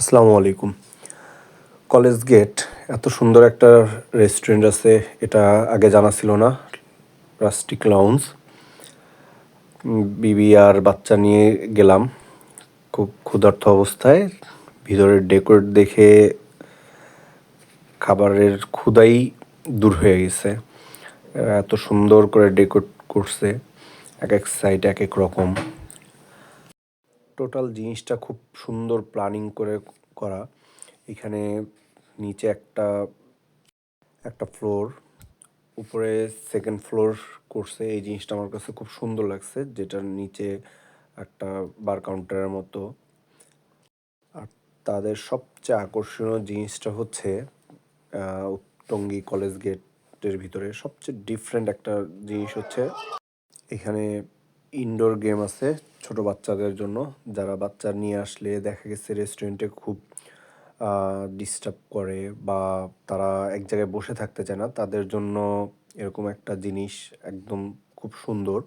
আসসালামু আলাইকুম। College gate এত সুন্দর একটা রেস্টুরেন্ট আছে এটা আগে জানা ছিল না। Rustic lounge. বিবি আর বাচ্চা নিয়ে গেলাম খুব ক্ষুধার্ত অবস্থায়। ভিতরের ডেকোরেট দেখে খাবারের ক্ষুধাই দূর হয়ে গেছে। এরা এত সুন্দর করে ডেকোরেট করছে, এক এক সাইড এক এক রকম। টোটাল জিনিসটা খুব সুন্দর প্ল্যানিং করে করা। এখানে নিচে একটা ফ্লোর, উপরে সেকেন্ড ফ্লোর করছে। এই জিনিসটা আমার কাছে খুব সুন্দর লাগছে, যেটার নিচে একটা বার কাউন্টারের মতো। আর তাদের সবচেয়ে আকর্ষণীয় জিনিসটা হচ্ছে টঙ্গী কলেজ গেটের ভিতরে সবচেয়ে ডিফারেন্ট একটা জিনিস হচ্ছে এখানে ইনডোর গেম আছে ছোট বাচ্চাদের জন্য। যারা বাচ্চা নিয়ে আসলে দেখা গেছে রেস্টুরেন্টে খুব ডিস্টার্ব করে বা তারা এক জায়গায় বসে থাকতে চায় না, তাদের জন্য এরকম একটা জিনিস একদম খুব সুন্দর।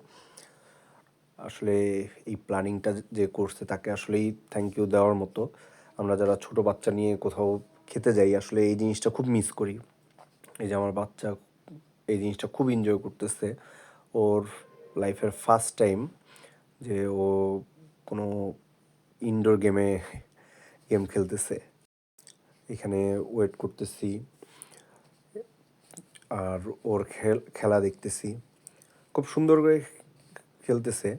আসলে এই প্ল্যানিংটা যে করছে তাকে আসলেই থ্যাংক ইউ দেওয়ার মতো। আমরা যারা ছোট বাচ্চা নিয়ে কোথাও খেতে যাই আসলে এই জিনিসটা খুব মিস করি। এই যে আমার বাচ্চা এই জিনিসটা খুব এনজয় করতেছে। ওর লাইফের ফার্স্ট টাইম যে ও কোনো ইনডোর গেম খেলতেছে। এখানে ওয়েট করতেছি আর ওর খেলা দেখতেছি। খুব সুন্দর করে খেলতেছে,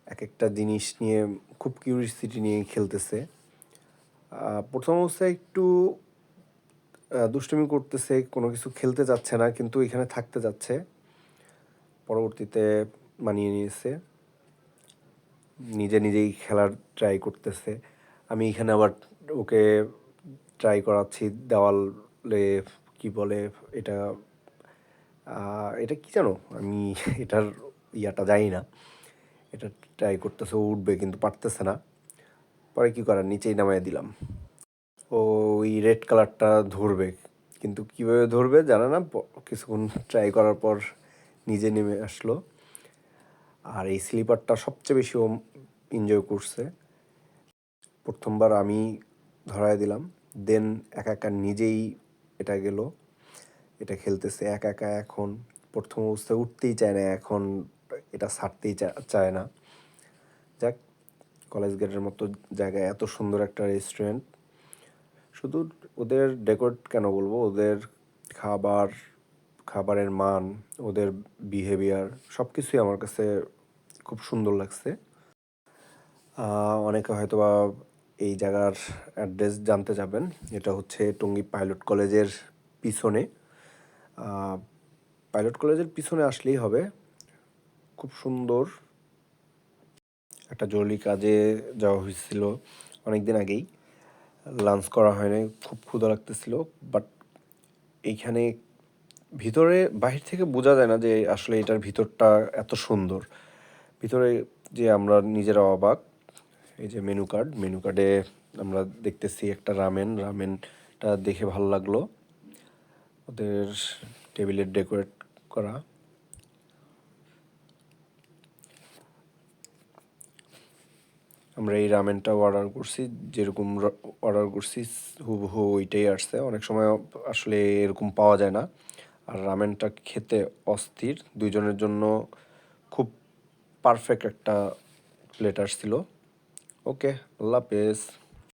এক একটা জিনিস নিয়ে খুব কিউরিয়াসিটি নিয়ে খেলতেছে। প্রথম অবস্থায় একটু দুষ্টুমি করতেছে, কোনো কিছু খেলতে যাচ্ছে না, কিন্তু এখানে থাকতে যাচ্ছে। পরবর্তীতে মানিয়ে নিয়েছে, নিজেই খেলার ট্রাই করতেছে। আমি এখানে আবার ওকে ট্রাই করাচ্ছি দেওয়ালে কি বলে এটা, এটা কি জানো আমি এটার ইয়াটা জানি না। এটা ট্রাই করতেছে, ও উঠবে কিন্তু পারতেছে না। পরে কি করার, নিচেই নামায় দিলাম। ও ওই রেড কালারটা ধরবে, কিন্তু কীভাবে ধরবে জানে না। কিছুক্ষণ ট্রাই করার পর নিজে নেমে আসলো। আর এই স্লিপারটা সবচেয়ে বেশি ও এনজয় করছে। প্রথমবার আমি ধরায় দিলাম, দেন একা একা নিজেই এটা গেল, এটা খেলতেছে একা একা। এখন প্রথম অবস্থায় উঠতেই চায় না, এখন এটা ছাড়তেই চায় না। যাক, কলেজ গেটের মতো জায়গায় এত সুন্দর একটা রেস্টুরেন্ট, শুধু ওদের ডেকোরেট কেন বলবো, ওদের খাবারের মান, ওদের বিহেভিয়ার সব কিছুই আমার কাছে খুব সুন্দর লাগছে। অনেকে হয়তো বা এই জায়গার অ্যাড্রেস জানতে যাবেন। এটা হচ্ছে টঙ্গী পাইলট কলেজের পিছনে। পাইলট কলেজের পিছনে আসলেই হবে। খুব সুন্দর একটা জরুরি কাজে যাওয়া হয়েছিল অনেক দিন আগেই, লাঞ্চ করা হয়নি, খুব ক্ষুধা লাগতেছিল। বাট এইখানে ভিতরে বাহির থেকে বোঝা যায় না যে আসলে এটার ভিতরটা এত সুন্দর। ভিতরে যে আমরা নিজেরা অবাক। এই যে মেনু কার্ডে আমরা দেখতেছি একটা রামেনটা দেখে ভালো লাগলো। ওদের টেবিলের ডেকোরেট করা। আমরা এই রামেনটা অর্ডার করছি, যেরকম অর্ডার করছি হুবহু ওইটাই আসছে। অনেক সময় আসলে এরকম পাওয়া যায় না। আর রামেনটা খেতে অস্থির, দুইজনের জন্য খুব পারফেক্ট একটা প্লেট আসছিল। ওকে, আল্লাহ হাফেজ।